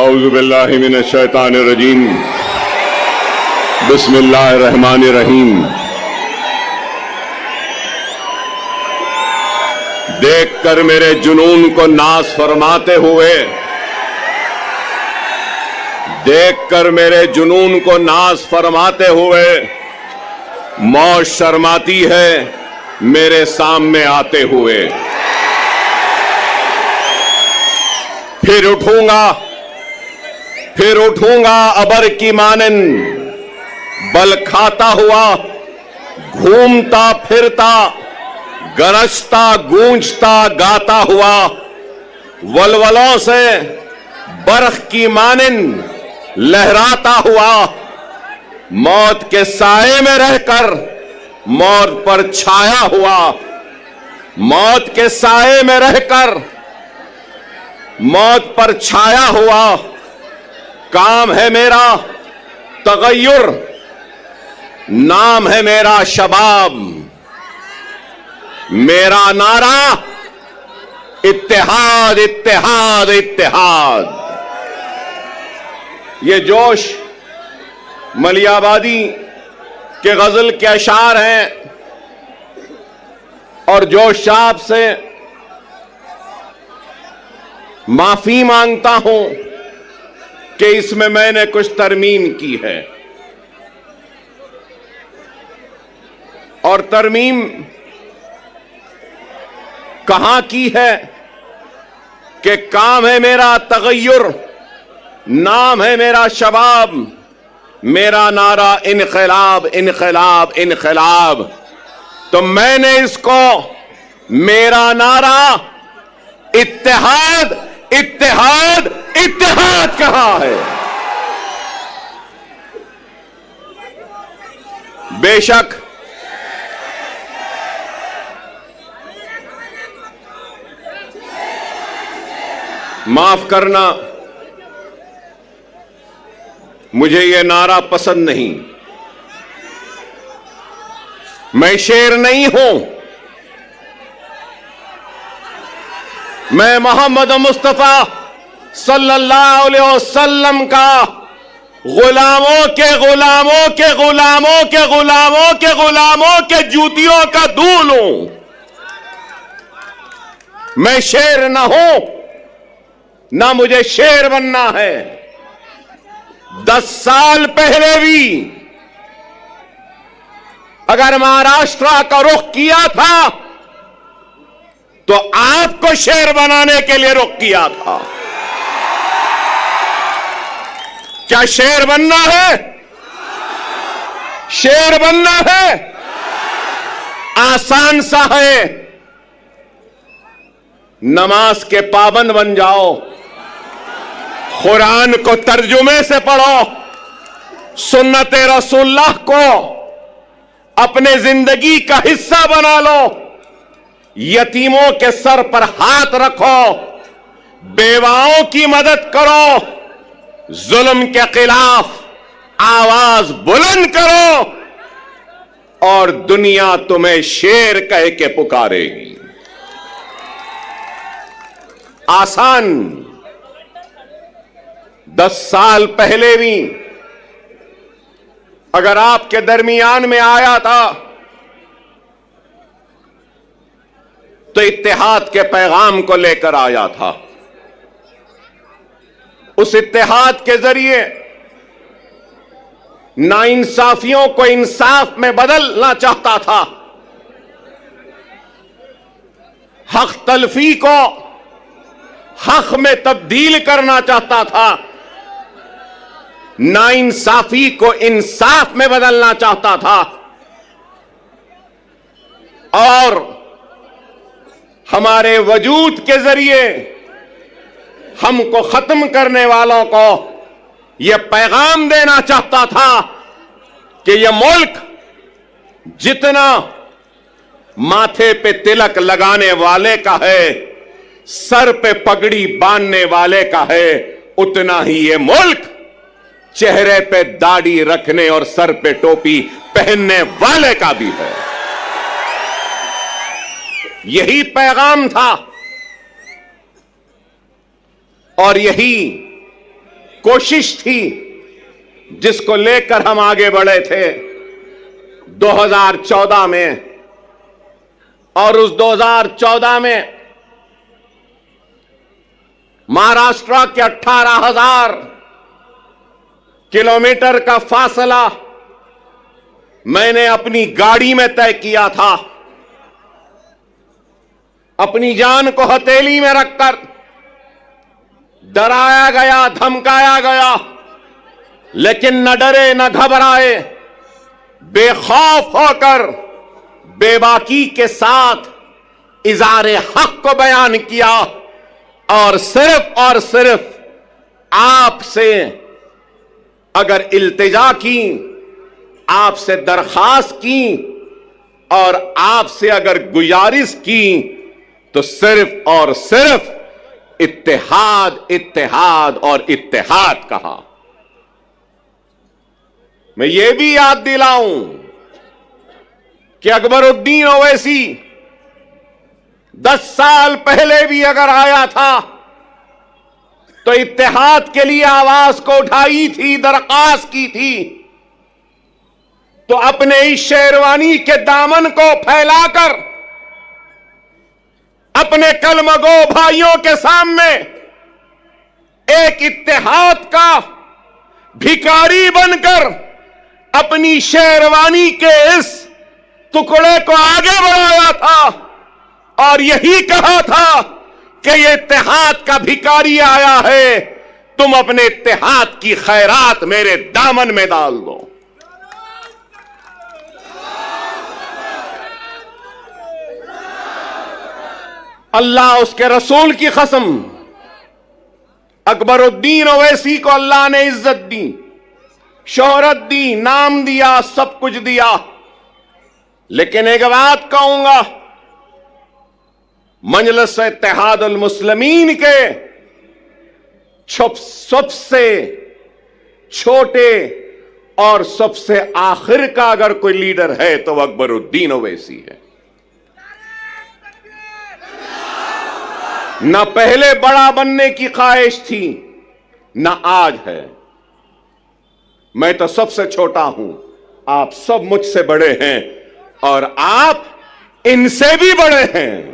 औज़ु बिल्लाहि मिनश शैतानिर रजीम। बिस्मिल्लाहिर रहमानिर रहीम। देखकर मेरे जुनून को नाज़ फरमाते हुए, देखकर मेरे जुनून को नाज़ फरमाते हुए मौत शर्माती है मेरे सामने आते हुए। फिर उठूंगा अबर की मानन, बल खाता हुआ, घूमता फिरता, गरजता गूंजता गाता हुआ, वलवलों से बर्फ की मानन लहराता हुआ, मौत के साए में रहकर मौत पर छाया हुआ, मौत के साए में रहकर मौत पर छाया हुआ। काम है मेरा तगय्युर, नाम है मेरा शबाब, मेरा नारा इत्तेहाद इत्तेहाद इत्तेहाद। ये जोश मलियाबादी के गजल के अशार हैं और जोश साहब से माफी मांगता हूं कि इसमें मैंने कुछ तरमीम की है। और तरमीम कहां की है कि काम है मेरा तगय्युर, नाम है मेरा शबाब, मेरा नारा इनकलाब इनकलाब इनकलाब। तो मैंने इसको मेरा नारा इत्तेहाद इत्तेहाद इत्तेहाद कहा है। बेशक माफ करना, मुझे यह नारा पसंद नहीं। मैं शेर नहीं हूं, मैं मोहम्मद मुस्तफा सल्लल्लाहु अलैहि वसल्लम का गुलामों के गुलामों के गुलामों के गुलामों के गुलामों के जूतियों का दूल हूं। मैं शेर ना हूं, ना मुझे शेर बनना है। 10 साल पहले भी अगर महाराष्ट्र का रुख किया था तो आपको शेर बनाने के लिए रुख किया था। क्या शेर बनना है? शेर बनना है आसान सा है। नमाज के पाबंद बन जाओ, कुरान को तर्जुमे से पढ़ो, सुन्नत रसूलुल्लाह को अपने जिंदगी का हिस्सा बना लो, यतीमों के सर पर हाथ रखो, बेवाओं की मदद करो, जुल्म के खिलाफ आवाज बुलंद करो और दुनिया तुम्हें शेर कह के पुकारेगी। आसान। 10 साल पहले भी अगर आपके दरमियान में आया था तो इत्तेहाद के पैगाम को लेकर आया था। उस इत्तेहाद के जरिए नाइंसाफियों को इंसाफ में बदलना चाहता था, हक तलफी को हक में तब्दील करना चाहता था, नाइंसाफी को इंसाफ में बदलना चाहता था और हमारे वजूद के जरिए हमको खत्म करने वालों को यह पैगाम देना चाहता था कि यह मुल्क जितना माथे पे तिलक लगाने वाले का है, सर पे पगड़ी बांधने वाले का है, उतना ही यह मुल्क चेहरे पे दाढ़ी रखने और सर पे टोपी पहनने वाले का भी है। यही पैगाम था और यही कोशिश थी जिसको लेकर हम आगे बढ़े थे 2014 में, और उस 2014 में महाराष्ट्र के 18,000 किलोमीटर का फासला मैंने अपनी गाड़ी में तय किया था, अपनी जान को हथेली में रखकर। डराया गया, धमकाया गया, लेकिन न डरे न घबराए, बेखौफ होकर बेबाकी के साथ इज़ारे हक को बयान किया और सिर्फ आपसे अगर इल्तिजा की, आपसे दरखास्त की और आपसे अगर गुजारिश की तो सिर्फ और सिर्फ इत्तेहाद, इत्तेहाद और इत्तेहाद कहा। मैं ये भी याद दिलाऊं कि अकबरुद्दीन ओवैसी 10 साल पहले भी अगर आया था तो इत्तेहाद के लिए आवाज को उठाई थी, दरखास्त की थी, तो अपने इस शेरवानी के दामन को फैलाकर अपने कलमगो भाइयों के सामने एक इत्तेहाद का भिखारी बनकर अपनी शेरवानी के इस टुकड़े को आगे बढ़ाया था और यही कहा था कि ये इत्तेहाद का भिखारी आया है, तुम अपने इत्तेहाद की खैरात मेरे दामन में डाल दो। अल्लाह उसके रसूल की कसम, अकबरुद्दीन ओवैसी को अल्लाह ने इज्जत दी, शोहरत दी, नाम दिया, सब कुछ दिया, लेकिन एक बात कहूंगा, मजलिस इत्तेहादुल मुस्लिमीन के सबसे छोटे और सबसे आखिर का अगर कोई लीडर है तो वह अकबरुद्दीन ओवैसी है। न पहले बड़ा बनने की ख्वाहिश थी, न आज है। मैं तो सबसे छोटा हूं, आप सब मुझसे बड़े हैं और आप इनसे भी बड़े हैं,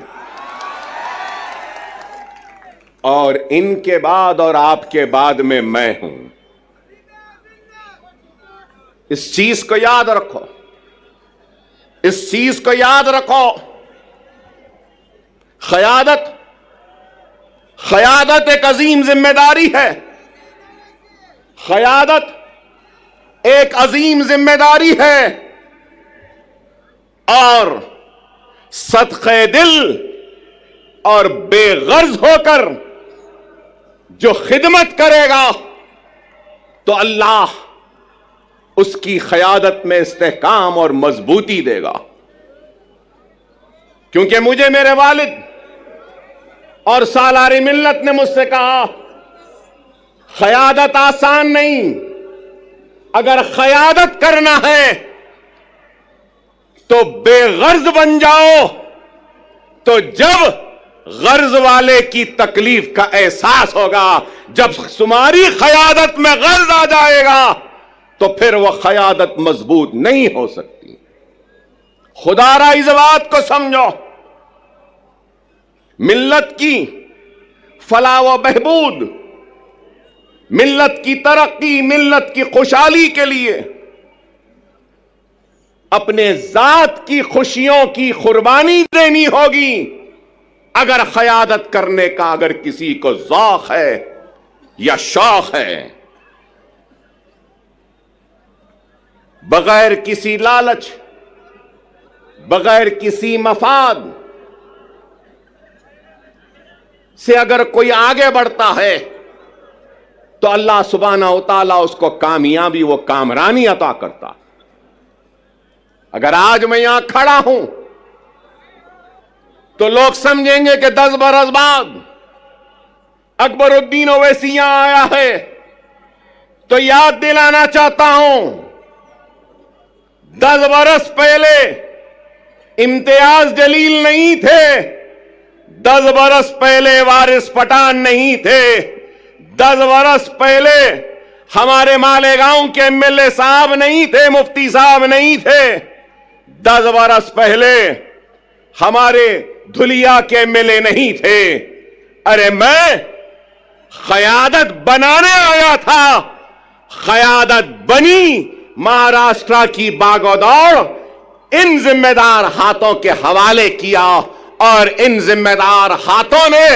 और इनके बाद और आपके बाद में मैं हूं। इस चीज को याद रखो, इस चीज को याद रखो। क़यादत एक अजीम जिम्मेदारी है, क़यादत एक अजीम जिम्मेदारी है, और सदक़े दिल और बेगर्ज होकर जो खिदमत करेगा तो अल्लाह उसकी क़यादत में इस्तेहकाम और मजबूती देगा। क्योंकि मुझे मेरे वालिद और सालारी मिल्लत ने मुझसे कहा, क़यादत आसान नहीं, अगर क़यादत करना है तो बेगर्ज बन जाओ, तो जब गर्ज वाले की तकलीफ का एहसास होगा, जब तुम्हारी क़यादत में गर्ज आ जाएगा तो फिर वह क़यादत मजबूत नहीं हो सकती। खुदारा इस बात को समझो, मिल्लत की फलाह व बहबूद, मिल्लत की तरक्की, मिल्लत की खुशहाली के लिए अपने जात की खुशियों की कुर्बानी देनी होगी। अगर क़यादत करने का अगर किसी को ज़ौक़ है या शौक़ है, बगैर किसी लालच, बगैर किसी मफाद से अगर कोई आगे बढ़ता है तो अल्लाह सुब्हानहू व तआला उसको कामयाबी, वो कामरानी अता करता। अगर आज मैं यहां खड़ा हूं तो लोग समझेंगे कि 10 बरस बाद अकबरुद्दीन ओवैसी यहां आया है, तो याद दिलाना चाहता हूं, 10 बरस पहले इम्तियाज जलील नहीं थे, 10 बरस पहले वारिस पठान नहीं थे, 10 बरस पहले हमारे मालेगांव के एमएलए साहब नहीं थे, मुफ्ती साहब नहीं थे। 10 बरस पहले हमारे धुलिया के एमएलए नहीं थे। अरे मैं क़यादत बनाने आया था, क़यादत बनी, महाराष्ट्र की बागोदौड़ इन जिम्मेदार हाथों के हवाले किया और इन जिम्मेदार हाथों ने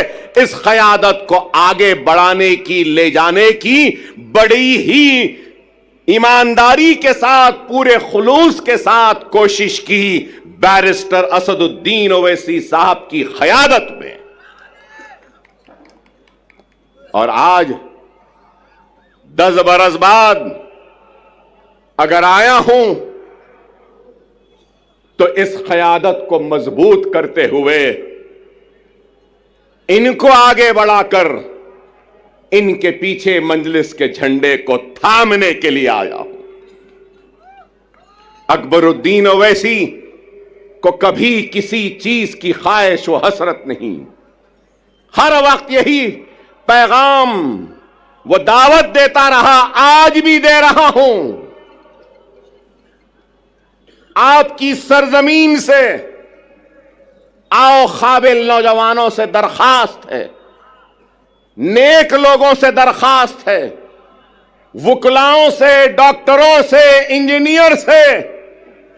इस क़यादत को आगे बढ़ाने की, ले जाने की बड़ी ही ईमानदारी के साथ, पूरे खुलूस के साथ कोशिश की बैरिस्टर असदुद्दीन ओवैसी साहब की क़यादत में। और आज 10 बरस बाद अगर आया हूं तो इस क़यादत को मजबूत करते हुए, इनको आगे बढ़ाकर इनके पीछे मजलिस के झंडे को थामने के लिए आया हूं। अकबरुद्दीन ओवैसी को कभी किसी चीज की ख्वाहिश व हसरत नहीं, हर वक्त यही पैगाम वो दावत देता रहा, आज भी दे रहा हूं। आपकी सरजमीन से आओ, काबिल नौजवानों से दरखास्त है, नेक लोगों से दरखास्त है, वुकलाओं से, डॉक्टरों से, इंजीनियर से,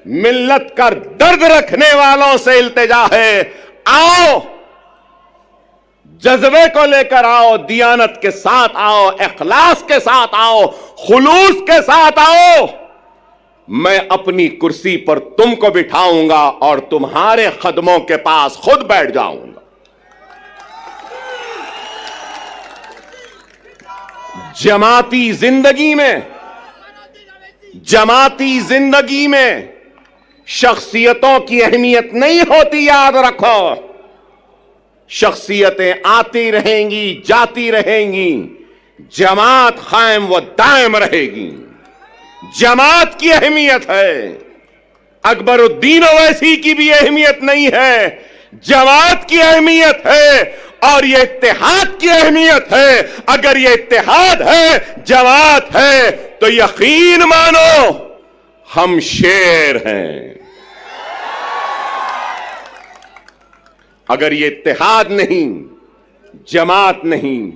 मिल्लत का दर्द रखने वालों से इल्तिजा है, आओ, जज्बे को लेकर आओ, दियानत के साथ आओ, इखलास के साथ आओ, खुलूस के साथ आओ। मैं अपनी कुर्सी पर तुमको बिठाऊंगा और तुम्हारे कदमों के पास खुद बैठ जाऊंगा। जमाती जिंदगी में शख्सियतों की अहमियत नहीं होती, याद रखो। शख्सियतें आती रहेंगी, जाती रहेंगी, जमात कायम व दायम रहेगी। जमात की अहमियत है, अकबरुद्दीन ओवैसी की भी अहमियत नहीं है, जमात की अहमियत है और ये इत्तेहाद की अहमियत है। अगर ये इत्तेहाद है, जमात है, तो यकीन मानो हम शेर हैं। अगर ये इत्तेहाद नहीं, जमात नहीं,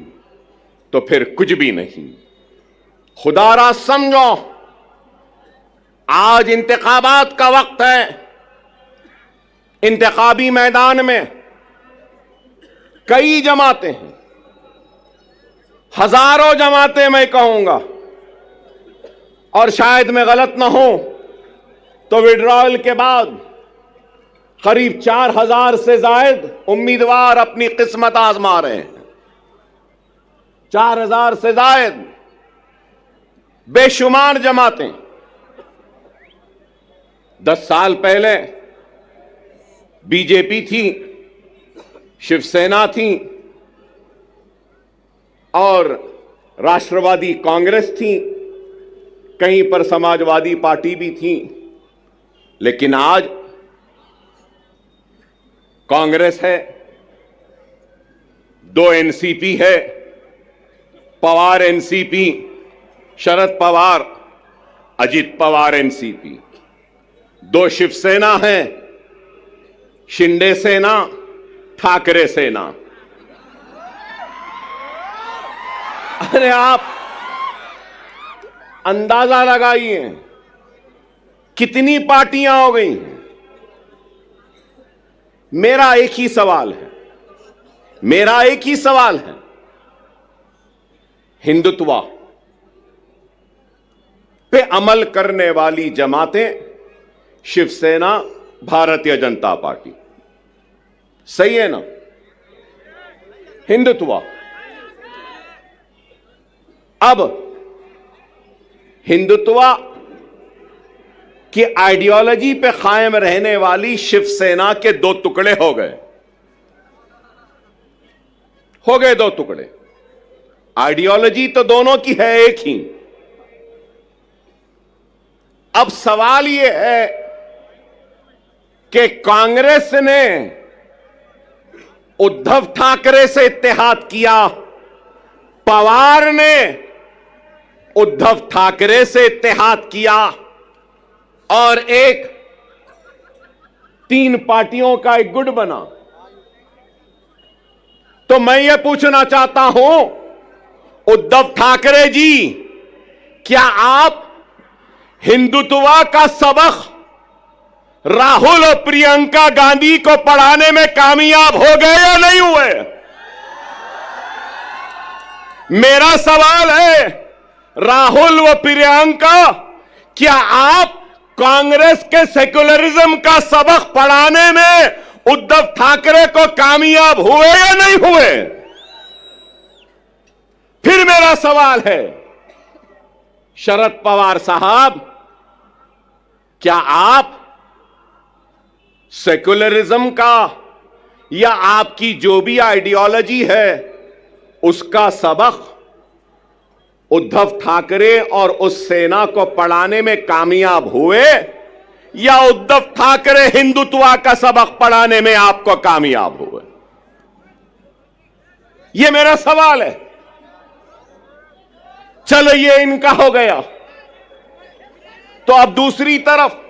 तो फिर कुछ भी नहीं। खुदारा समझो, आज इंतखाबात का वक्त है। इंतखाबी मैदान में कई जमातें हैं, हजारों जमातें मैं कहूंगा, और शायद मैं गलत ना हूं तो विड्रॉल के बाद करीब 4000 से जायद उम्मीदवार अपनी किस्मत आजमा रहे हैं। 4000 से जायद बेशुमार जमातें। 10 साल पहले बीजेपी थी, शिवसेना थी और राष्ट्रवादी कांग्रेस थी, कहीं पर समाजवादी पार्टी भी थी। लेकिन आज कांग्रेस है, 2 एनसीपी है, पवार एनसीपी, शरद पवार, अजित पवार एनसीपी, 2 शिवसेना है, शिंदे सेना, ठाकरे सेना। अरे आप अंदाजा लगाइए कितनी पार्टियां हो गई। मेरा एक ही सवाल है, हिंदुत्व पे अमल करने वाली जमातें, शिवसेना, भारतीय जनता पार्टी, सही है ना? हिंदुत्व। अब हिंदुत्व की आइडियोलॉजी पे कायम रहने वाली शिवसेना के 2 टुकड़े हो गए 2 टुकड़े। आइडियोलॉजी तो दोनों की है एक ही। अब सवाल यह है कि कांग्रेस ने उद्धव ठाकरे से इत्तेहाद किया, पवार ने उद्धव ठाकरे से इत्तेहाद किया और एक 3 पार्टियों का एक गुट बना। तो मैं ये पूछना चाहता हूं, उद्धव ठाकरे जी, क्या आप हिंदुत्व का सबक राहुल और प्रियंका गांधी को पढ़ाने में कामयाब हो गए या नहीं हुए? मेरा सवाल है, राहुल व प्रियंका, क्या आप कांग्रेस के सेक्युलरिज्म का सबक पढ़ाने में उद्धव ठाकरे को कामयाब हुए या नहीं हुए? फिर मेरा सवाल है, शरद पवार साहब, क्या आप सेक्युलरिज्म का या आपकी जो भी आइडियोलॉजी है उसका सबक उद्धव ठाकरे और उस सेना को पढ़ाने में कामयाब हुए, या उद्धव ठाकरे हिंदुत्व का सबक पढ़ाने में आपको कामयाब हुए? यह मेरा सवाल है। चलो ये इनका हो गया, तो अब दूसरी तरफ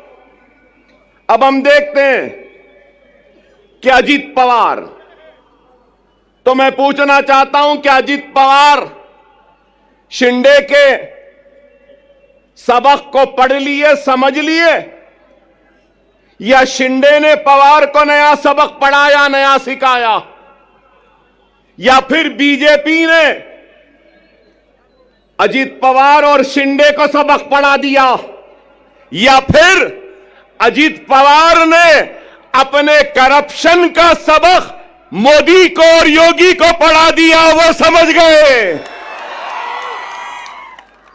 अब हम देखते हैं कि अजीत पवार, तो मैं पूछना चाहता हूं कि अजीत पवार शिंदे के सबक को पढ़ लिए, समझ लिए, या शिंदे ने पवार को नया सबक पढ़ाया, नया सिखाया, या फिर बीजेपी ने अजीत पवार और शिंदे को सबक पढ़ा दिया, या फिर अजीत पवार ने अपने करप्शन का सबक मोदी को और योगी को पढ़ा दिया, वो समझ गए?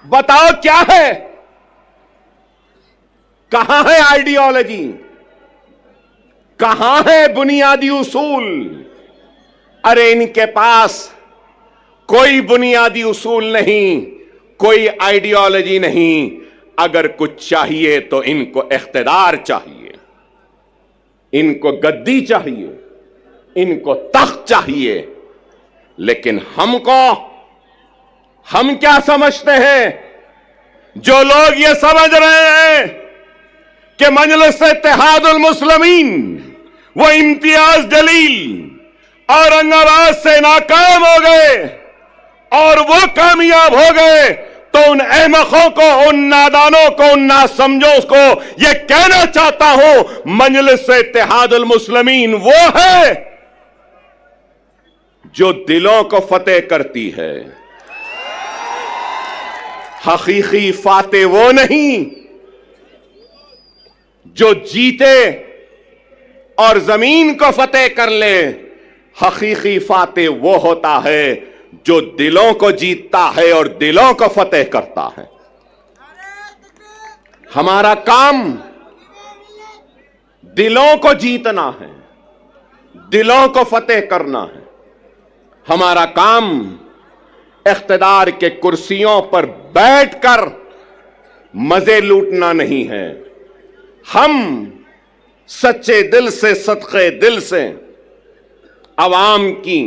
बताओ क्या है, कहां है आइडियोलॉजी, कहां है बुनियादी उसूल? अरे इनके पास कोई बुनियादी उसूल नहीं, कोई आइडियोलॉजी नहीं। अगर कुछ चाहिए तो इनको इख्तिदार चाहिए, इनको गद्दी चाहिए, इनको तख्त चाहिए। लेकिन हम क्या समझते हैं? जो लोग ये समझ रहे हैं कि मजलिस इत्तेहादुल मुस्लिमीन वो इम्तियाज जलील औरंगाबाद से नाकाम हो गए और वो कामयाब हो गए, तो उन अहमकों को, उन नादानों को, उन नासमझों को यह कहना चाहता हूं, मजलिस इत्तेहादुल मुस्लिमीन वो है जो दिलों को फतेह करती है। हकीकी फातेह वो नहीं जो जीते और जमीन को फतेह कर ले। हकीकी फातेह वो होता है जो दिलों को जीतता है और दिलों को फतेह करता है। हमारा काम दिलों को जीतना है, दिलों को फतेह करना है। हमारा काम इख्तिदार के कुर्सियों पर बैठकर मजे लूटना नहीं है। हम सच्चे दिल से, सदके दिल से अवाम की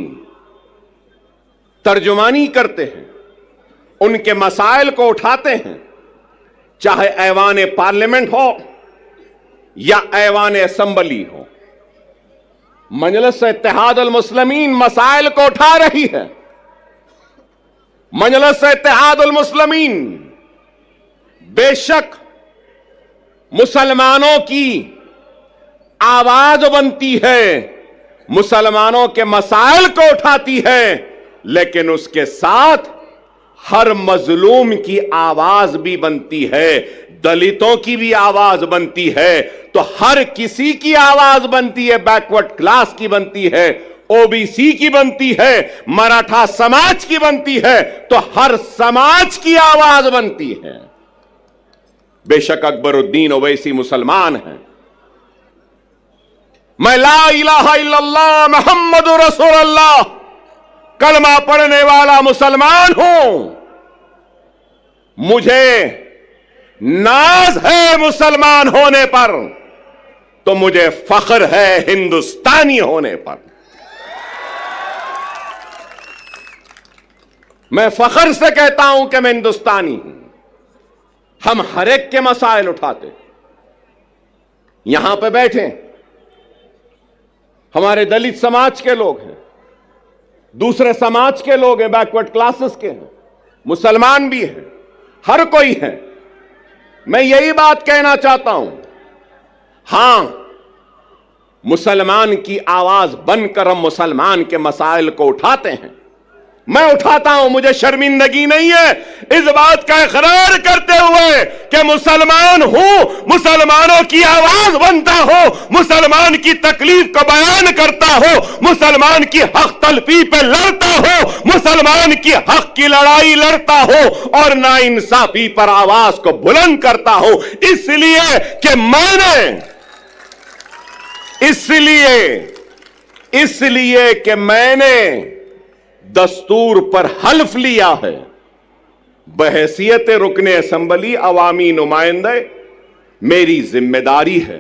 तर्जुमानी करते हैं, उनके मसाइल को उठाते हैं, चाहे ऐवान पार्लियामेंट हो या ऐवान असेंबली हो। मजलिस इत्तेहादुल मुस्लिमीन मसाइल को उठा रही है। मजलिस इत्तेहादुल मुस्लिमीन बेशक मुसलमानों की आवाज बनती है, मुसलमानों के मसाइल को उठाती है, लेकिन उसके साथ हर मजलूम की आवाज भी बनती है, दलितों की भी आवाज बनती है, तो हर किसी की आवाज बनती है। बैकवर्ड क्लास की बनती है, ओबीसी की बनती है, मराठा समाज की बनती है, तो हर समाज की आवाज बनती है। बेशक अकबरुद्दीन ओवैसी मुसलमान हैं, मैं ला इलाहा इल्लल्लाह मुहम्मदुर रसूलुल्लाह कलमा पढ़ने वाला मुसलमान हूं। मुझे नाज है मुसलमान होने पर, तो मुझे फख्र है हिंदुस्तानी होने पर। मैं फख्र से कहता हूं कि मैं हिंदुस्तानी हूं। हम हर एक के मसाइल उठाते। यहां पे बैठे हमारे दलित समाज के लोग हैं, दूसरे समाज के लोग हैं, बैकवर्ड क्लासेस के हैं, मुसलमान भी हैं, हर कोई है। मैं यही बात कहना चाहता हूं, हां, मुसलमान की आवाज बनकर हम मुसलमान के मसाइल को उठाते हैं। मैं उठाता हूं, मुझे शर्मिंदगी नहीं है इस बात का इकरार करते हुए कि मुसलमान हूं, मुसलमानों की आवाज बनता हो, मुसलमान की तकलीफ को बयान करता हो, मुसलमान की हक तलफी पे लड़ता हो, मुसलमान की हक की लड़ाई लड़ता हो और नाइंसाफी पर आवाज को बुलंद करता हो। इसलिए कि मैंने दस्तूर पर हल्फ लिया है, बहैसियत रुकने असेंबली अवामी नुमाइंदे मेरी जिम्मेदारी है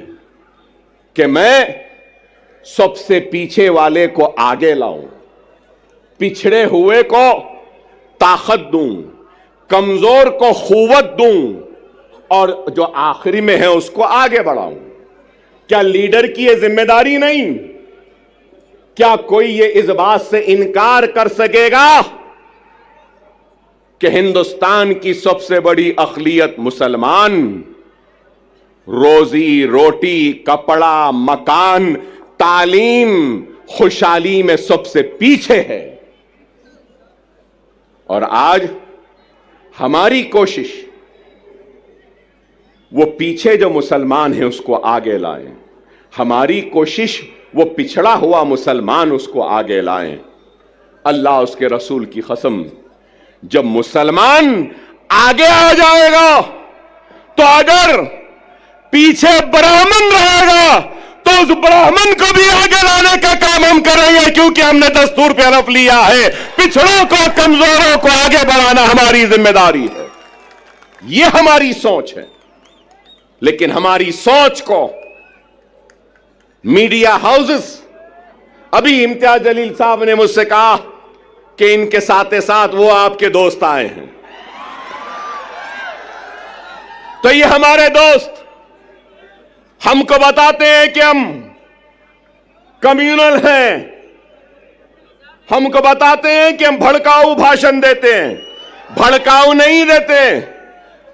कि मैं सबसे पीछे वाले को आगे लाऊं, पिछड़े हुए को ताकत दूं, कमजोर को कुव्वत दूं और जो आखिरी में है उसको आगे बढ़ाऊं। क्या लीडर की यह जिम्मेदारी नहीं? क्या कोई ये इस बात से इनकार कर सकेगा कि हिंदुस्तान की सबसे बड़ी अक़लियत मुसलमान रोजी रोटी, कपड़ा, मकान, तालीम, खुशहाली में सबसे पीछे है? और आज हमारी कोशिश वो पीछे जो मुसलमान है उसको आगे लाएं, हमारी कोशिश वो पिछड़ा हुआ मुसलमान उसको आगे लाएं। अल्लाह उसके रसूल की कसम, जब मुसलमान आगे आ जाएगा तो अगर पीछे ब्राह्मण रहेगा तो उस ब्राह्मण को भी आगे लाने का काम हम करेंगे, क्योंकि हमने दस्तूर पे हलफ लिया है पिछड़ों को, कमजोरों को आगे बढ़ाना हमारी जिम्मेदारी है। यह हमारी सोच है। लेकिन हमारी सोच को मीडिया हाउसेस, अभी इम्तियाज जलील साहब ने मुझसे कहा कि इनके साथ साथ वो आपके दोस्त आए हैं, तो ये हमारे दोस्त हमको बताते हैं कि हम कम्युनल हैं, हमको बताते हैं कि हम भड़काऊ भाषण देते हैं। भड़काऊ नहीं देते,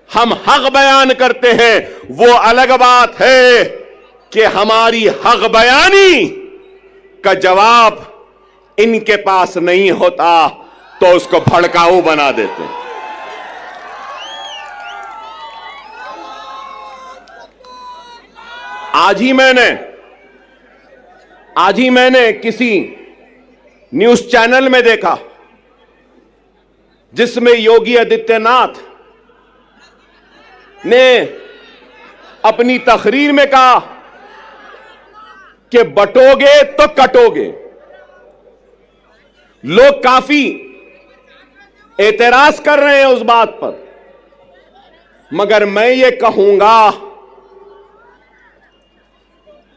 हम हक बयान करते हैं। वो अलग बात है कि हमारी हक बयानी का जवाब इनके पास नहीं होता तो उसको भड़काऊ बना देते हैं। आज ही मैंने किसी न्यूज चैनल में देखा जिसमें योगी आदित्यनाथ ने अपनी तकरीर में कहा कि बटोगे तो कटोगे। लोग काफी एतराज कर रहे हैं उस बात पर, मगर मैं ये कहूंगा,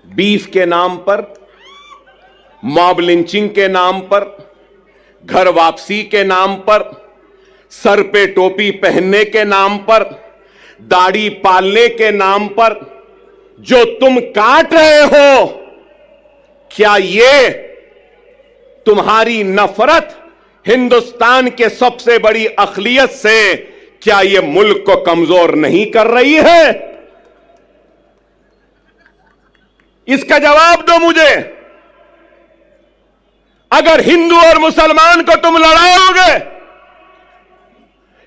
बीफ के नाम पर, मॉब लिंचिंग के नाम पर, घर वापसी के नाम पर, सर पे टोपी पहनने के नाम पर, दाढ़ी पालने के नाम पर जो तुम काट रहे हो, क्या ये तुम्हारी नफरत हिंदुस्तान के सबसे बड़ी अक़लियत से, क्या ये मुल्क को कमजोर नहीं कर रही है? इसका जवाब दो मुझे। अगर हिंदू और मुसलमान को तुम लड़ाओगे,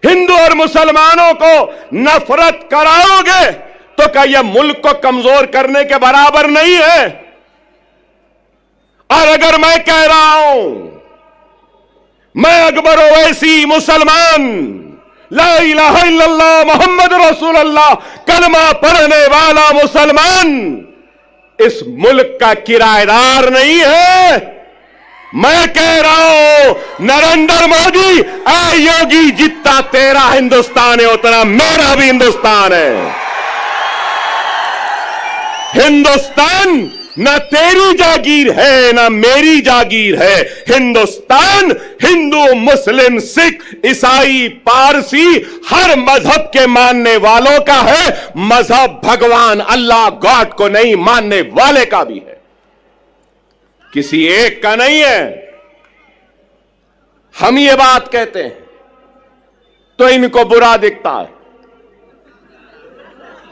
हिंदू और मुसलमानों को नफरत कराओगे, तो क्या यह मुल्क को कमजोर करने के बराबर नहीं है? और अगर मैं कह रहा हूं, मैं अकबर ओवैसी मुसलमान, ला इलाहा इल्लल्लाह मोहम्मद रसूलुल्लाह कलमा पढ़ने वाला मुसलमान, इस मुल्क का किराएदार नहीं है। मैं कह रहा हूं, नरेंद्र मोदी, ऐ योगी, जितना तेरा हिंदुस्तान है उतना मेरा भी हिंदुस्तान है। हिंदुस्तान न तेरी जागीर है न मेरी जागीर है, हिंदुस्तान हिंदू, मुस्लिम, सिख, ईसाई, पारसी, हर मजहब के मानने वालों का है। मजहब भगवान अल्लाह गॉड को नहीं मानने वाले का भी है, किसी एक का नहीं है। हम ये बात कहते हैं तो इनको बुरा दिखता है।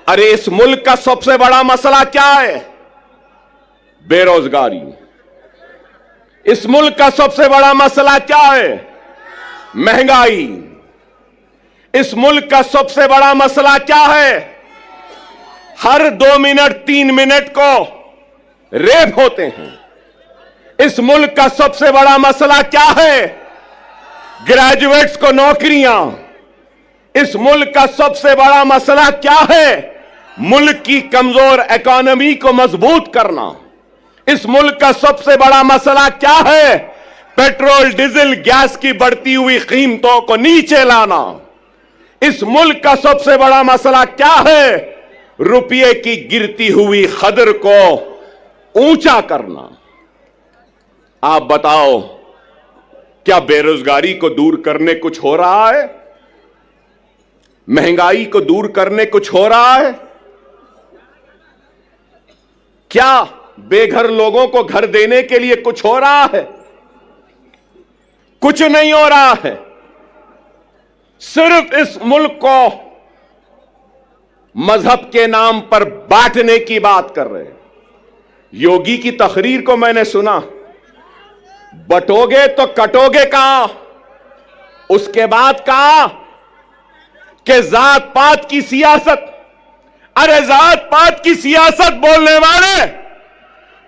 अरे इस मुल्क का सबसे बड़ा मसला क्या है? बेरोजगारी। इस मुल्क का सबसे बड़ा मसला क्या है? महंगाई। इस मुल्क का सबसे बड़ा मसला क्या है? हर 2 मिनट 3 मिनट को रेप होते हैं। इस मुल्क का सबसे बड़ा मसला क्या है? ग्रेजुएट्स को नौकरियां। इस मुल्क का सबसे बड़ा मसला क्या है? मुल्क की कमजोर इकोनॉमी को मजबूत करना। इस मुल्क का सबसे बड़ा मसला क्या है? पेट्रोल, डीजल, गैस की बढ़ती हुई कीमतों को नीचे लाना। इस मुल्क का सबसे बड़ा मसला क्या है? रुपये की गिरती हुई कदर को ऊंचा करना। आप बताओ, क्या बेरोजगारी को दूर करने कुछ हो रहा है? महंगाई को दूर करने कुछ हो रहा है? क्या बेघर लोगों को घर देने के लिए कुछ हो रहा है? कुछ नहीं हो रहा है। सिर्फ इस मुल्क को मजहब के नाम पर बांटने की बात कर रहे हैं। योगी की तकरीर को मैंने सुना, बटोगे तो कटोगे कहां? उसके बाद कहा कि जात पात की सियासत। अरे जात पात की सियासत बोलने वाले,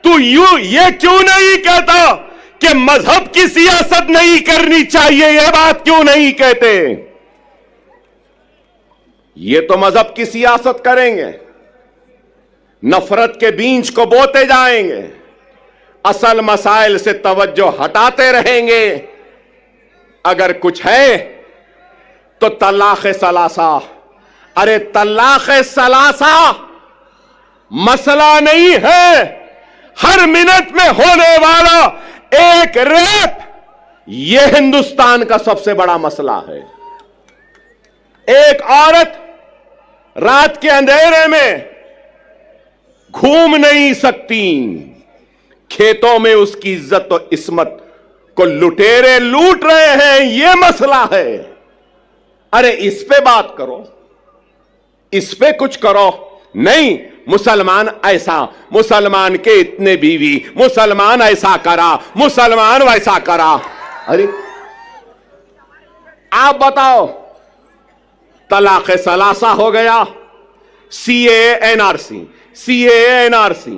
तू ये क्यों नहीं कहता कि मजहब की सियासत नहीं करनी चाहिए? यह बात क्यों नहीं कहते? ये तो मजहब की सियासत करेंगे, नफरत के बीज को बोते जाएंगे, असल मसाइल से तवज्जो हटाते रहेंगे। अगर कुछ है तो तलाक सलासा। अरे तलाक सलासा मसला नहीं है। हर मिनट में होने वाला एक रेप, यह हिंदुस्तान का सबसे बड़ा मसला है। एक औरत रात के अंधेरे में घूम नहीं सकती, खेतों में उसकी इज्जत और इस्मत को लुटेरे लूट रहे हैं, यह मसला है। अरे इस पे बात करो, इस पे कुछ करो। नहीं, मुसलमान ऐसा, मुसलमान के इतने बीवी, मुसलमान ऐसा करा, मुसलमान वैसा करा। अरे आप बताओ, तलाक सलासा हो गया, CAA NRC, CAA NRC.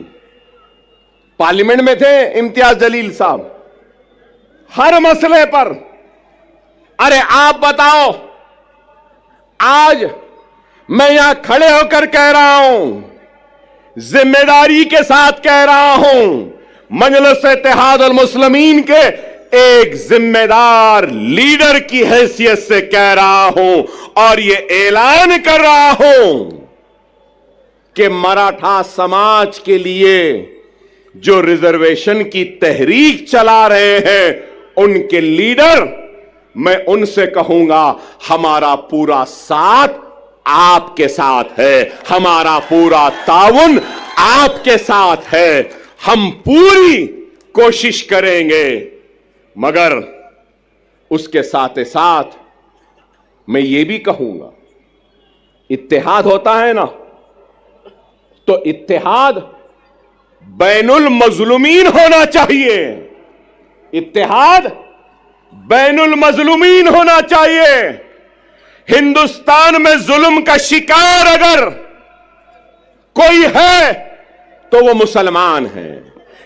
Parliament में थे इम्तियाज जलील साहब, हर मसले पर। अरे आप बताओ, आज मैं यहां खड़े होकर कह रहा हूं, जिम्मेदारी के साथ कह रहा हूं, मजलिस इत्तेहाद अल मुस्लिमीन के एक जिम्मेदार लीडर की हैसियत से कह रहा हूं और यह ऐलान कर रहा हूं कि मराठा समाज के लिए जो रिजर्वेशन की तहरीक चला रहे हैं, उनके लीडर, मैं उनसे कहूंगा, हमारा पूरा साथ आपके साथ है, हमारा पूरा ताउन आपके साथ है। हम पूरी कोशिश करेंगे, मगर उसके साथ ही साथ मैं ये भी कहूंगा, इत्तेहाद होता है ना, तो इत्तेहाद बैनुल मजलूमीन होना चाहिए। इत्तेहाद बैनुल मजलूमीन होना चाहिए। हिंदुस्तान में जुल्म का शिकार अगर कोई है तो वो मुसलमान है।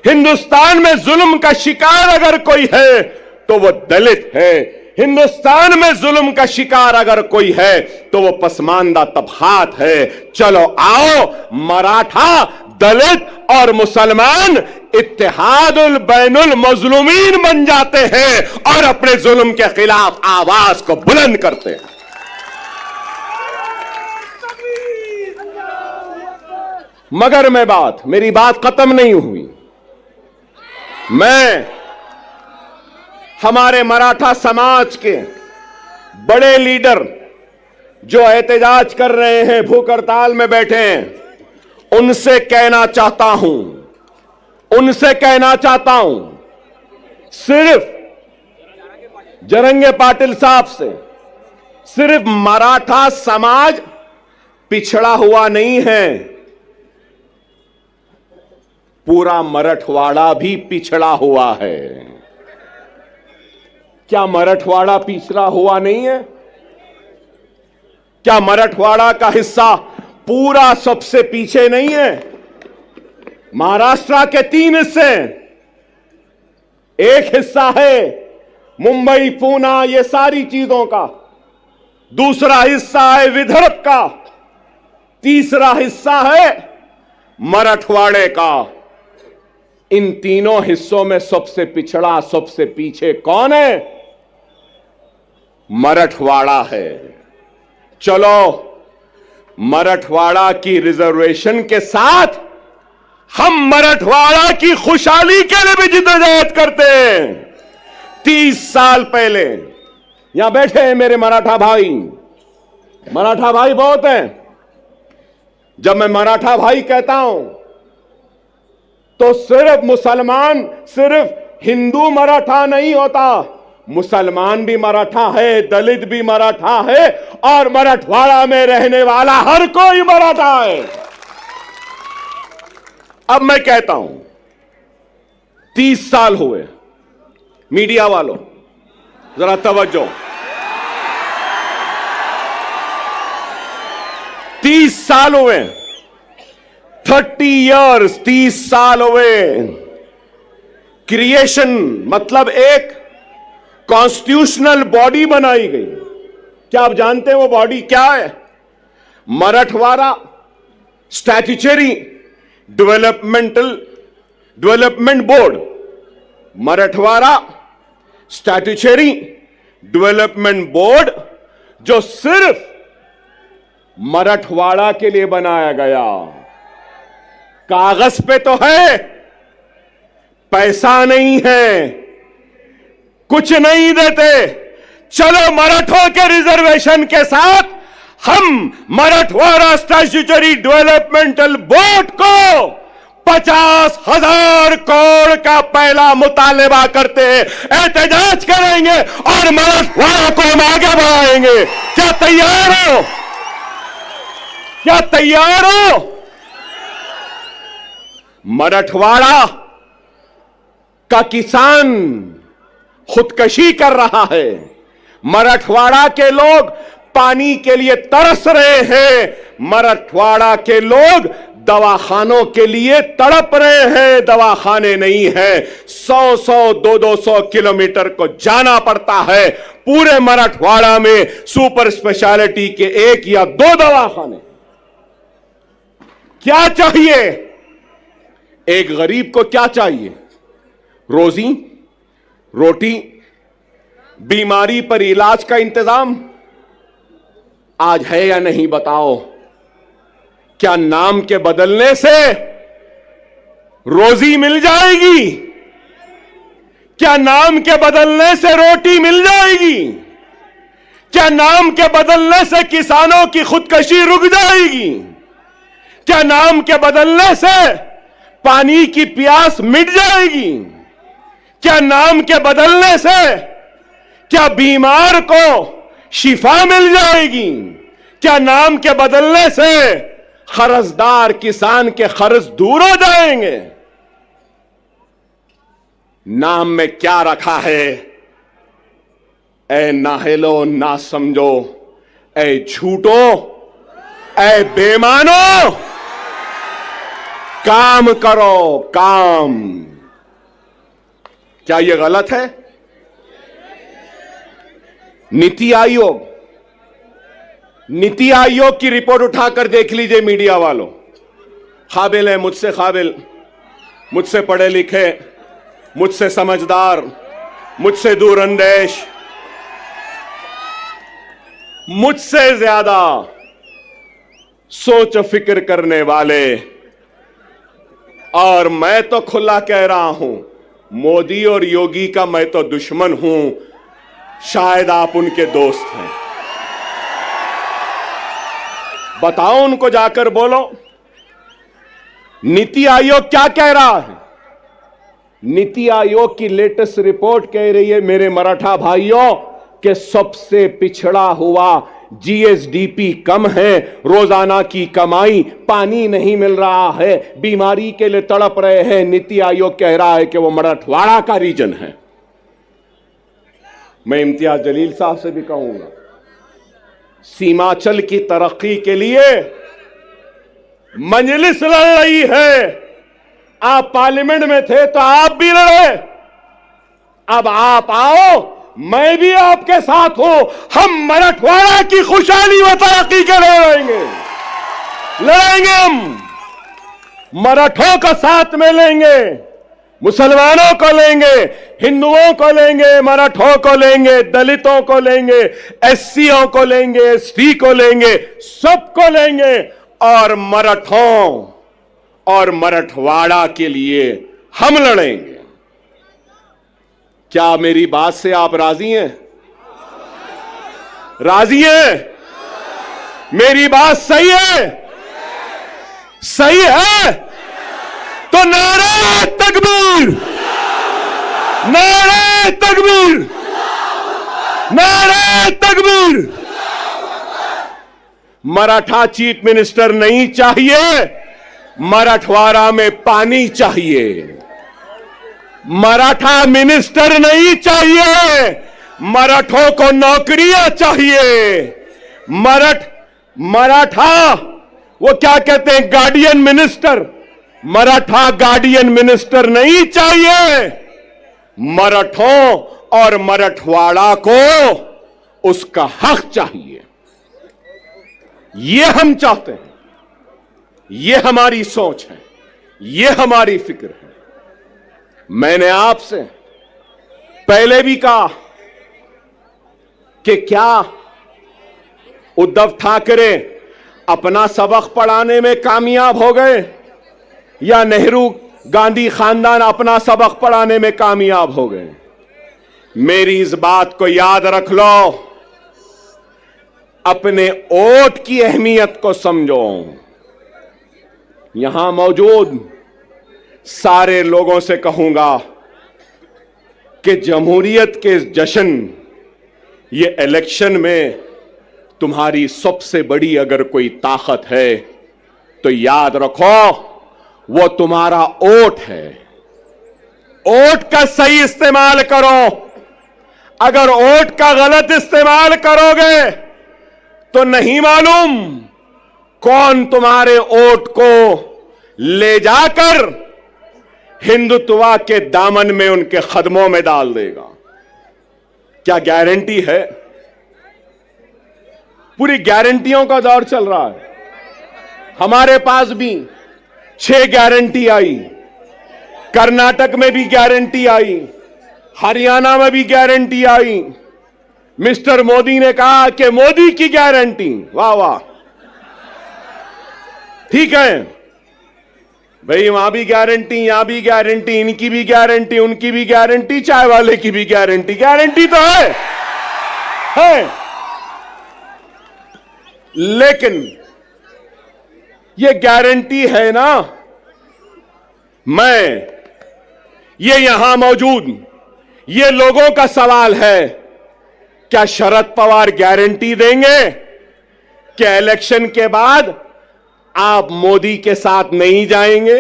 हिंदुस्तान में जुल्म का शिकार अगर कोई है तो वो दलित है। हिंदुस्तान में जुल्म का शिकार अगर कोई है तो वो पसमानदा तबकात है। चलो आओ, मराठा, दलित और मुसलमान इत्तेहादुल बैनुल मजलूमीन बन जाते हैं और अपने जुल्म के खिलाफ आवाज को बुलंद करते हैं। मगर मेरी बात खत्म नहीं हुई। मैं हमारे मराठा समाज के बड़े लीडर जो एहतजाज कर रहे हैं, भूख हड़ताल में बैठे हैं, उनसे कहना चाहता हूं, सिर्फ जरंगे पाटिल साहब से सिर्फ मराठा समाज पिछड़ा हुआ नहीं है, पूरा मराठवाड़ा भी पिछड़ा हुआ है। क्या मराठवाड़ा पिछड़ा हुआ नहीं है? क्या मराठवाड़ा का हिस्सा पूरा सबसे पीछे नहीं है? महाराष्ट्र के 3 हिस्से, एक हिस्सा है मुंबई, पूना, ये सारी चीजों का, दूसरा हिस्सा है विदर्भ का, तीसरा हिस्सा है मराठवाड़े का। इन तीनों हिस्सों में सबसे पिछड़ा, सबसे पीछे कौन है? मराठवाड़ा है। चलो, मराठवाड़ा की रिजर्वेशन के साथ हम मराठवाड़ा की खुशहाली के लिए भी जिद्दोजहद करते हैं। 30 साल पहले यहां बैठे हैं मेरे मराठा भाई बहुत हैं। जब मैं मराठा भाई कहता हूं तो सिर्फ मुसलमान, सिर्फ हिंदू मराठा नहीं होता, मुसलमान भी मराठा है, दलित भी मराठा है, और मराठवाड़ा में रहने वाला हर कोई मराठा है। अब मैं कहता हूं, 30 साल हुए, मीडिया वालों जरा तवज्जो, 30 साल हुए, 30 इयर्स, 30 साल हुए। क्रिएशन मतलब एक कॉन्स्टिट्यूशनल बॉडी बनाई गई। क्या आप जानते हैं वो बॉडी क्या है? Marathwada statutory development board. Marathwada statutory development board जो सिर्फ मराठवाड़ा के लिए बनाया गया। कागज पे तो है, पैसा नहीं है, कुछ नहीं देते। चलो, मराठों के रिजर्वेशन के साथ हम मराठवाड़ा स्टैट्यूटरी डेवलपमेंटल बोर्ड को 50,000 करोड़ का पहला मुतालबा करते हैं, एहतजाज करेंगे और मराठवाड़ा को हम आगे बढ़ाएंगे। क्या तैयार हो? क्या तैयार हो? मराठवाड़ा का किसान खुदकशी कर रहा है, मराठवाड़ा के लोग पानी के लिए तरस रहे हैं, मराठवाड़ा के लोग दवाखानों के लिए तड़प रहे हैं, दवाखाने नहीं है। 100-100, 200-200 किलोमीटर को जाना पड़ता है। पूरे मराठवाड़ा में सुपर स्पेशलिटी के 1 या 2 दवाखाने। क्या चाहिए? एक गरीब को क्या चाहिए? रोजी, रोटी, बीमारी पर इलाज का इंतजाम आज है या नहीं बताओ? क्या नाम के बदलने से रोजी मिल जाएगी? क्या नाम के बदलने से रोटी मिल जाएगी? क्या नाम के बदलने से किसानों की खुदकशी रुक जाएगी? क्या नाम के बदलने से पानी की प्यास मिट जाएगी? क्या नाम के बदलने से क्या बीमार को शिफा मिल जाएगी? क्या नाम के बदलने से कर्जदार किसान के कर्ज दूर हो जाएंगे? नाम में क्या रखा है? ऐ नाहेलो ना समझो, ऐ झूठो, ऐ बेमानो, काम करो, काम। क्या यह गलत है? नीति आयोग की रिपोर्ट उठाकर देख लीजिए मीडिया वालों। काबिल है, मुझसे काबिल, मुझसे पढ़े लिखे, मुझसे समझदार, मुझसे दूरअंदेश, मुझसे ज्यादा सोच फिक्र करने वाले, और मैं तो खुला कह रहा हूं, मोदी और योगी का मैं तो दुश्मन हूं, शायद आप उनके दोस्त हैं। बताओ, उनको जाकर बोलो। नीति आयोग क्या कह रहा है? नीति आयोग की लेटेस्ट रिपोर्ट कह रही है, मेरे मराठा भाइयों, कि सबसे पिछड़ा हुआ जीएसडीपी कम है, रोजाना की कमाई, पानी नहीं मिल रहा है, बीमारी के लिए तड़प रहे हैं। नीति आयोग कह रहा है कि वो मराठवाड़ा का रीजन है। मैं इम्तियाज जलील साहब से भी कहूंगा, सीमांचल की तरक्की के लिए मजलिस लड़ रही है। आप पार्लियामेंट में थे तो आप भी लड़े, अब आप आओ, मैं भी आपके साथ हूं। हम मराठवाड़ा की खुशहाली व तरक्की के लिए लड़ेंगे। हम मराठों का साथ में लेंगे, मुसलमानों को लेंगे, हिंदुओं को लेंगे, मराठों को लेंगे, दलितों को लेंगे, एससीओ को लेंगे, एसटी को लेंगे, सबको लेंगे और मराठों और मराठवाड़ा के लिए हम लड़ेंगे। क्या मेरी बात से आप राजी हैं? राजी हैं? मेरी बात सही है? सही है तो नारे तकबीर, नारे तकबीर, नारे तकबीर। मराठा चीफ मिनिस्टर नहीं चाहिए, मराठवाड़ा में पानी चाहिए। मराठा मिनिस्टर नहीं चाहिए, मराठों को नौकरियां चाहिए। मराठा वो क्या कहते हैं, guardian minister, Maratha guardian minister नहीं चाहिए। मराठों और मराठवाड़ा को उसका हक चाहिए। ये हम चाहते हैं, ये हमारी सोच है, ये हमारी फिक्र है। मैंने आपसे पहले भी कहा कि क्या उद्धव ठाकरे अपना सबक पढ़ाने में कामयाब हो गए या नेहरू गांधी खानदान अपना सबक पढ़ाने में कामयाब हो गए? मेरी इस बात को याद रख लो, अपने वोट की अहमियत को समझो। यहां मौजूद सारे लोगों से कहूंगा कि जमहूरियत के जश्न, ये इलेक्शन में तुम्हारी सबसे बड़ी अगर कोई ताकत है तो याद रखो वो तुम्हारा वोट है। वोट का सही इस्तेमाल करो। अगर वोट का गलत इस्तेमाल करोगे तो नहीं मालूम कौन तुम्हारे वोट को ले जाकर हिंदुत्व के दामन में, उनके कदमों में डाल देगा। क्या गारंटी है? पूरी गारंटियों का दौर चल रहा है। हमारे पास भी 6 गारंटी आई, कर्नाटक में भी गारंटी आई, हरियाणा में भी गारंटी आई। मिस्टर मोदी ने कहा कि मोदी की गारंटी, वाह वाह, ठीक है भाई, वहां भी गारंटी, यहां भी गारंटी, इनकी भी गारंटी, उनकी भी गारंटी, चाय वाले की भी गारंटी। गारंटी तो है। लेकिन ये गारंटी है ना, ये यहां मौजूद ये लोगों का सवाल है, क्या शरद पवार गारंटी देंगे कि इलेक्शन के बाद आप मोदी के साथ नहीं जाएंगे?